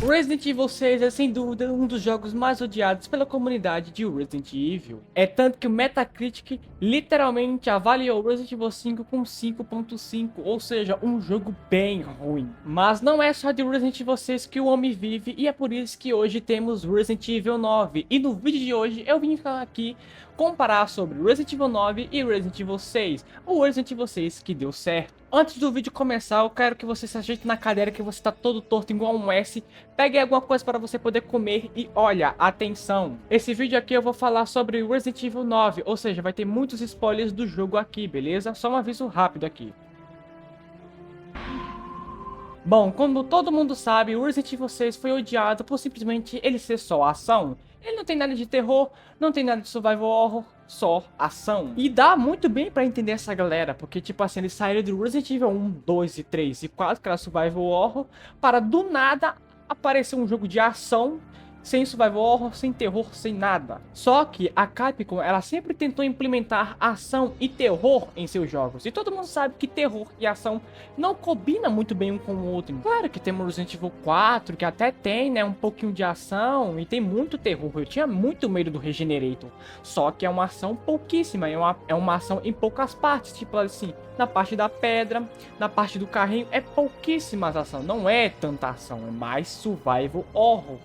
Resident Evil 6 é sem dúvida um dos jogos mais odiados pela comunidade de Resident Evil. É tanto que o Metacritic literalmente avaliou Resident Evil 5 com 5.5, ou seja, um jogo bem ruim. Mas não é só de Resident Evil 6 que o homem vive, e é por isso que hoje temos Resident Evil 9. E no vídeo de hoje eu vim ficar aqui comparar sobre Resident Evil 9 e Resident Evil 6, o Resident Evil 6 que deu certo. Antes do vídeo começar, eu quero que você se ajeite na cadeira, que você tá todo torto igual um S. Pegue alguma coisa para você poder comer e olha, atenção. Esse vídeo aqui eu vou falar sobre Resident Evil 9, ou seja, vai ter muitos spoilers do jogo aqui, beleza? Só um aviso rápido aqui. Bom, como todo mundo sabe, o Resident Evil 6 foi odiado por simplesmente ele ser só ação. Ele não tem nada de terror, não tem nada de survival horror, só ação. E dá muito bem pra entender essa galera, porque tipo assim, eles saíram do Resident Evil 1, 2 e 3 e 4, que era survival horror, para do nada aparecer um jogo de ação, sem survival horror, sem terror, sem nada. Só que a Capcom, ela sempre tentou implementar ação e terror em seus jogos. E todo mundo sabe que terror e ação não combinam muito bem um com o outro. Claro que temos Resident Evil 4, que até tem, né, um pouquinho de ação e tem muito terror. Eu tinha muito medo do Regenerator. Só que é uma ação pouquíssima, é uma ação em poucas partes. Tipo assim, na parte da pedra, na parte do carrinho, é pouquíssima ação. Não é tanta ação, é mais survival horror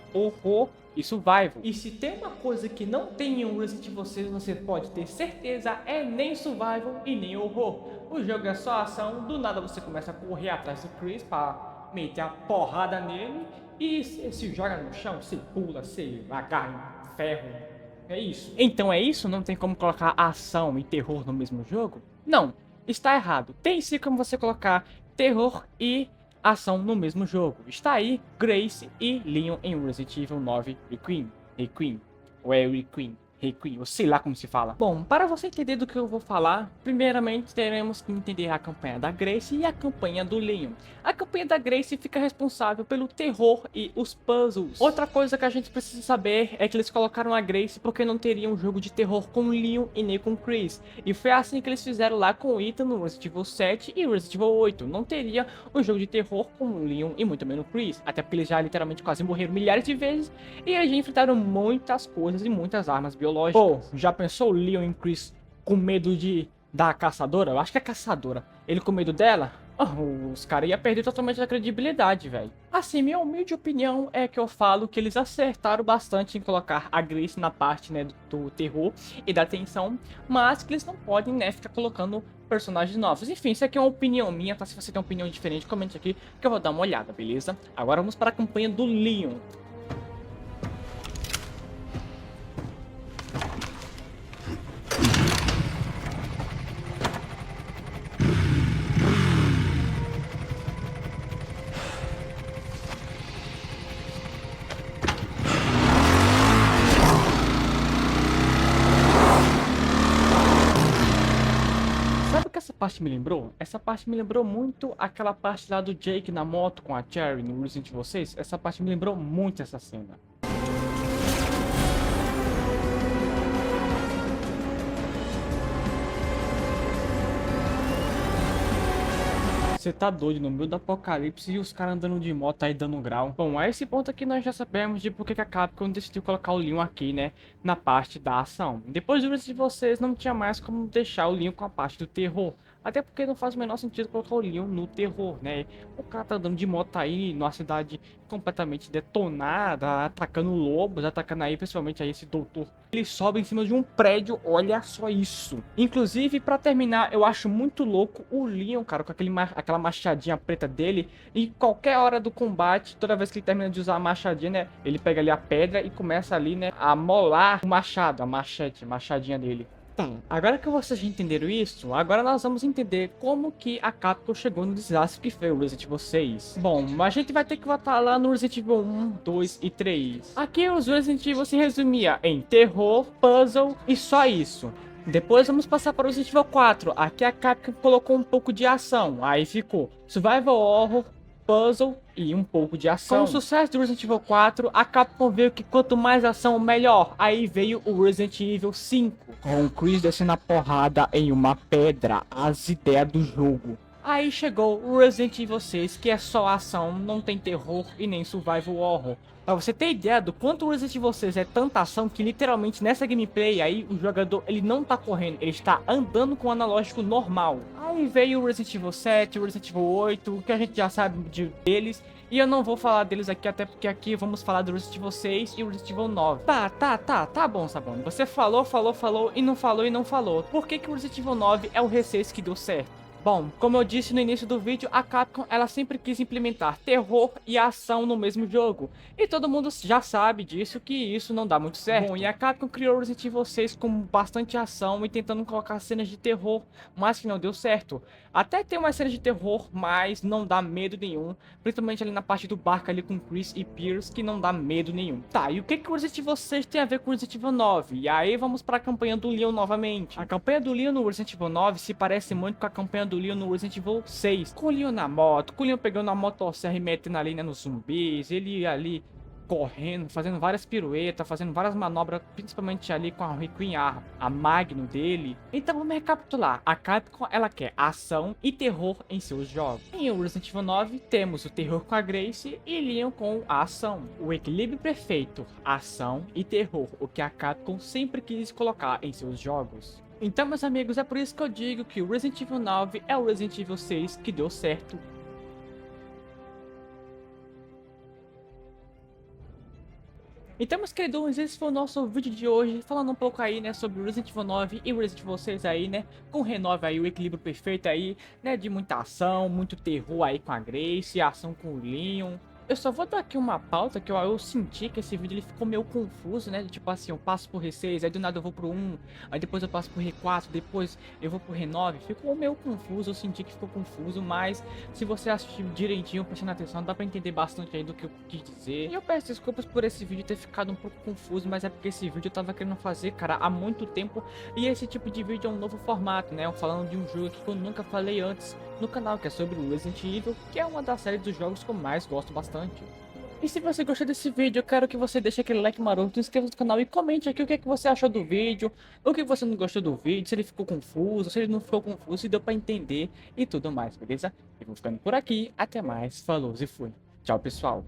e survival. E se tem uma coisa que não tem em um Resident Evil 6, você pode ter certeza, é nem survival e nem horror. O jogo é só ação, do nada você começa a correr atrás do Chris para meter a porrada nele e se joga no chão, se pula, se agarra em ferro. É isso. Então é isso? Não tem como colocar ação e terror no mesmo jogo? Não, está errado. Tem sim como você colocar terror e ação no mesmo jogo. Está aí Grace e Leon em Resident Evil 9 Requiem, ou é Requiem, eu sei lá como se fala. Bom, para você entender do que eu vou falar, primeiramente teremos que entender a campanha da Grace e a campanha do Leon. A campanha da Grace fica responsável pelo terror e os puzzles. Outra coisa que a gente precisa saber é que eles colocaram a Grace porque não teriam um jogo de terror com Leon e nem com Chris. E foi assim que eles fizeram lá com o Ethan no Resident Evil 7 e Resident Evil 8. Não teria um jogo de terror com o Leon e muito menos Chris. Até porque eles já literalmente quase morreram milhares de vezes e eles já enfrentaram muitas coisas e muitas armas biológicas. Pô, já pensou o Leon e Chris com medo da caçadora? Eu acho que é caçadora. Ele com medo dela? Os caras iam perder totalmente a credibilidade, velho. Assim, minha humilde opinião é que eu falo que eles acertaram bastante em colocar a Grace na parte, né, do terror e da tensão, mas que eles não podem, né, ficar colocando personagens novos. Enfim, isso aqui é uma opinião minha, tá? Se você tem uma opinião diferente, comente aqui que eu vou dar uma olhada, beleza? Agora vamos para a campanha do Leon. Essa parte me lembrou? Essa parte me lembrou muito aquela parte lá do Jake na moto com a Cherry no Resident Evil 6. Essa parte me lembrou muito essa cena. Você tá doido, no meio do apocalipse e os caras andando de moto aí dando grau. Bom, a esse ponto aqui nós já sabemos de por que a Capcom decidiu colocar o Leon aqui, né, na parte da ação. Depois do Resident Evil 6 não tinha mais como deixar o Leon com a parte do terror. Até porque não faz o menor sentido colocar o Leon no terror, né? O cara tá andando de moto aí numa cidade completamente detonada, atacando lobos, atacando aí principalmente aí esse doutor. Ele sobe em cima de um prédio, olha só isso. Inclusive, pra terminar, eu acho muito louco o Leon, cara, com aquela machadinha preta dele. E qualquer hora do combate, toda vez que ele termina de usar a machadinha, né? Ele pega ali a pedra e começa ali, né, a molar o machado, a machadinha dele. Tá, agora que vocês já entenderam isso, agora nós vamos entender como que a Capcom chegou no desastre que foi o Resident Evil 6. Bom, a gente vai ter que voltar lá no Resident Evil 1, 2 e 3. Aqui os Resident Evil se resumia em terror, puzzle e só isso. Depois vamos passar para o Resident Evil 4. Aqui a Capcom colocou um pouco de ação, aí ficou survival horror, puzzle e um pouco de ação. Com o sucesso do Resident Evil 4, a Capcom viu que quanto mais ação, melhor. Aí veio o Resident Evil 5, com o Chris descendo a porrada em uma pedra, as ideias do jogo. Aí chegou o Resident Evil 6, que é só ação, não tem terror e nem survival horror. Pra você ter ideia do quanto o Resident Evil 6 é tanta ação que literalmente nessa gameplay aí o jogador ele não tá correndo, ele está andando com o analógico normal. Aí veio o Resident Evil 7, o Resident Evil 8, o que a gente já sabe deles. E eu não vou falar deles aqui, até porque aqui vamos falar do Resident Evil 6 e o Resident Evil 9. Tá bom, Sabone. Você falou e não falou e não falou. Por que o Resident Evil 9 é o R6 que deu certo? Bom, como eu disse no início do vídeo, a Capcom ela sempre quis implementar terror e ação no mesmo jogo. E todo mundo já sabe disso, que isso não dá muito certo. Bom, e a Capcom criou Resident Evil 6 com bastante ação e tentando colocar cenas de terror, mas que não deu certo. Até tem umas cenas de terror, mas não dá medo nenhum. Principalmente ali na parte do barco ali com Chris e Pierce, que não dá medo nenhum. Tá, e o que o Resident Evil 6 tem a ver com o Resident Evil 9? E aí vamos para a campanha do Leon novamente. A campanha do Leon no Resident Evil 9 se parece muito com a campanha do Leon no Resident Evil 6. Com o Leon na moto, com o Leon pegando a motosserra e metendo ali, né, nos zumbis, ele ali correndo, fazendo várias piruetas, fazendo várias manobras, principalmente ali com a Requiem, a Magnum dele. Então vamos recapitular, a Capcom ela quer ação e terror em seus jogos. Em Resident Evil 9 temos o terror com a Grace e Leon com a ação. O equilíbrio perfeito, ação e terror, o que a Capcom sempre quis colocar em seus jogos. Então, meus amigos, é por isso que eu digo que o Resident Evil 9 é o Resident Evil 6 que deu certo. Então, meus queridos, esse foi o nosso vídeo de hoje, falando um pouco aí, né, sobre o Resident Evil 9 e o Resident Evil 6 aí, né, com renove aí, o equilíbrio perfeito aí, né, de muita ação, muito terror aí com a Grace, ação com o Leon. Eu só vou dar aqui uma pauta que eu senti que esse vídeo ele ficou meio confuso, né? Tipo assim, eu passo por R6, aí do nada eu vou pro 1, aí depois eu passo por R4, depois eu vou pro R9. Ficou meio confuso, eu senti que ficou confuso, mas se você assistir direitinho, prestando atenção, dá pra entender bastante aí do que eu quis dizer. E eu peço desculpas por esse vídeo ter ficado um pouco confuso, mas é porque esse vídeo eu tava querendo fazer, cara, há muito tempo. E esse tipo de vídeo é um novo formato, né? Eu falando de um jogo que eu nunca falei antes no canal, que é sobre o Resident Evil, que é uma das séries dos jogos que eu mais gosto bastante. E se você gostou desse vídeo, eu quero que você deixe aquele like maroto, inscreva no canal e comente aqui o que, é que você achou do vídeo, o que você não gostou do vídeo, se ele ficou confuso, se ele não ficou confuso, se deu pra entender e tudo mais, beleza? Eu vou ficando por aqui, até mais, falou e fui. Tchau, pessoal.